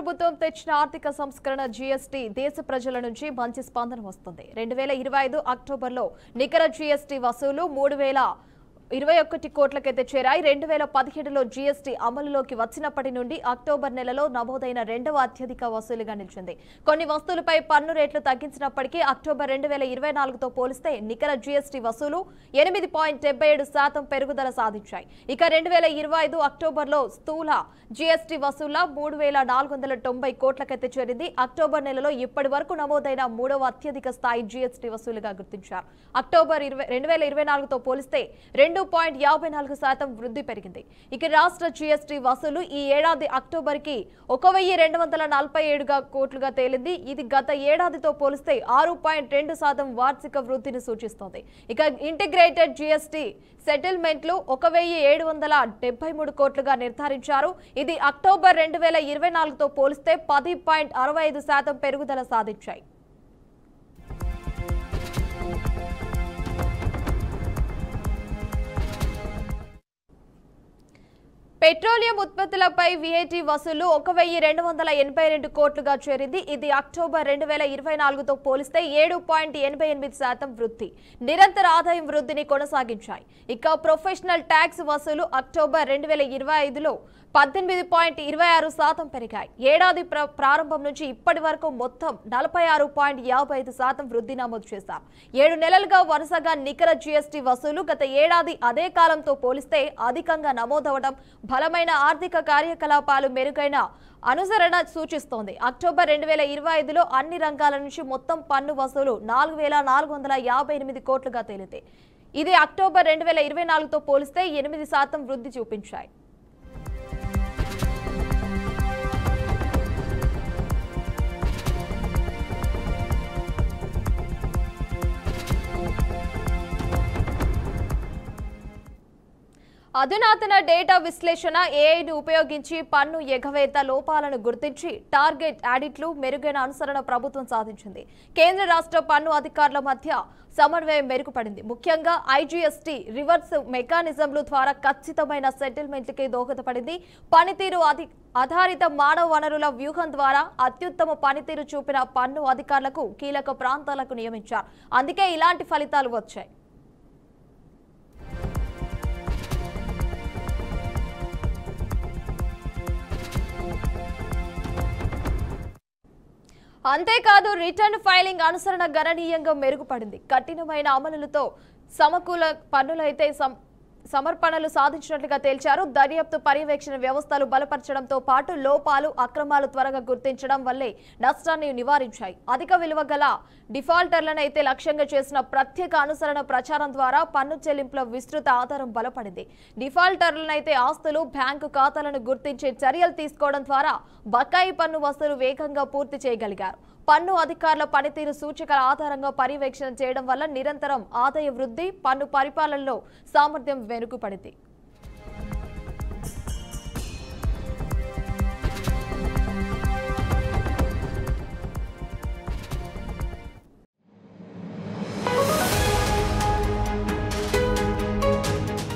ప్రభుత్వం తెచ్చిన ఆర్థిక సంస్కరణ జీఎస్టీ దేశ ప్రజల నుంచి మంచి స్పందన వస్తుంది. 2025 అక్టోబర్లో నికర జీఎస్టీ వసూలు 3021 కోట్లకైతే చేరాయి. 2017లో జీఎస్టీ అమలులోకి వచ్చినప్పటి నుండి అక్టోబర్ నెలలో నమోదైన రెండవ అత్యధిక వసూలుగా నిలిచింది. కొన్ని వస్తువులపై పన్ను రేట్లు తగ్గించినప్పటికీ అక్టోబర్ 2024తో పోలిస్తే నికర జీఎస్టీ వసూలు 8.77% పెరుగుదల సాధించాయి. ఇక 2025 అక్టోబర్లో స్థూల జీఎస్టీ వసూళ్ల 3490 కోట్లకైతే చేరింది. అక్టోబర్ నెలలో ఇప్పటి వరకు నమోదైన మూడవ అత్యధిక స్థాయి జీఎస్టీ వసూలుగా గుర్తించారు. అక్టోబర్ 2024తో పోలిస్తే 2.54% వృద్ధి పెరిగింది. ఇక రాష్ట్ర జీఎస్టీ వసూలు ఈ ఏడాది అక్టోబర్కి 1247 కోట్లుగా తేలింది. ఇది గత ఏడాదితో పోలిస్తే 6.2% వార్షిక వృద్ధిని సూచిస్తోంది. ఇక ఇంటిగ్రేటెడ్ జీఎస్టీ సెటిల్మెంట్లు 1773 కోట్లుగా నిర్ధారించారు. ఇది అక్టోబర్ 2024తో పోలిస్తే 10.65% పెరుగుదల సాధించాయి. పెట్రోలియం ఉత్పత్తులపై విఏటీ వసూలు 1282 కోట్లుగా చేరింది. ఇది అక్టోబర్ 2024తో పోలిస్తే 7.88% వృద్ధి. నిరంతర ఆదాయం వృద్ధిని కొనసాగించాయి. ఇక ప్రొఫెషనల్ ట్యాక్స్ వసూలు అక్టోబర్ 2025లో 18.26% పెరిగాయి. ఏడాది ప్రారంభం నుంచి ఇప్పటి వరకు మొత్తం 46.55% వృద్ధి నమోదు చేశారు. 7 నెలలుగా వరుసగా నికర జీఎస్టీ వసూలు గత ఏడాది అదే కాలంతో పోలిస్తే అధికంగా నమోదవడం బలమైన ఆర్థిక కార్యకలాపాలు మెరుగైన అనుసరణ సూచిస్తోంది. అక్టోబర్ 2025లో అన్ని రంగాల నుంచి మొత్తం పన్ను వసూలు 4458 కోట్లుగా తేలింది. ఇది అక్టోబర్ 2024తో పోలిస్తే 8% వృద్ధి చూపించాయి. అధునాతన డేటా విశ్లేషణ ఏఐని ఉపయోగించి పన్ను ఎగవేత లోపాలను గుర్తించి టార్గెట్ ఆడిట్లు మెరుగైన అనుసరణ ప్రభుత్వం సాధించింది. కేంద్ర రాష్ట్ర పన్ను అధికారుల మధ్య సమన్వయం మెరుగుపడింది. ముఖ్యంగా ఐజీఎస్టీ రివర్స్ మెకానిజంల ద్వారా ఖచ్చితమైన సెటిల్మెంట్లకి దోహదపడింది. పనితీరు ఆధారిత మానవ వనరుల వ్యూహం ద్వారా అత్యుత్తమ పనితీరు చూపిన పన్ను అధికారులకు కీలక ప్రాంతాలకు నియమించారు. అందుకే ఇలాంటి ఫలితాలు వచ్చాయి. అంతేకాదు రిటర్న్ ఫైలింగ్ అనుసరణ గణనీయంగా మెరుగుపడింది. కఠినమైన అమలులతో సమకూల పన్నులైతే సమర్పణలు సాధించినట్లుగా తేల్చారు. దర్యాప్తు పర్యవేక్షణ వ్యవస్థలు బలపరచడంతో పాటు లోపాలు అక్రమాలు త్వరగా గుర్తించడం వల్లే నష్టాన్ని నివారించాయి. అధిక విలువ గల డిఫాల్టర్లనైతే లక్ష్యంగా చేసిన ప్రత్యేక అనుసరణ ప్రచారం ద్వారా పన్ను చెల్లింపుల విస్తృత ఆధారం బలపడింది. డిఫాల్టర్లనైతే ఆస్తులు బ్యాంకు ఖాతాలను గుర్తించే చర్యలు తీసుకోవడం ద్వారా బకాయి పన్ను వసూలు వేగంగా పూర్తి చేయగలిగారు. పన్ను అధికారుల పనితీరు సూచికల ఆధారంగా పర్యవేక్షణ చేయడం వల్ల నిరంతరం ఆదాయ వృద్ధి, పన్ను పరిపాలనలో సామర్థ్యం మెరుగుపడింది.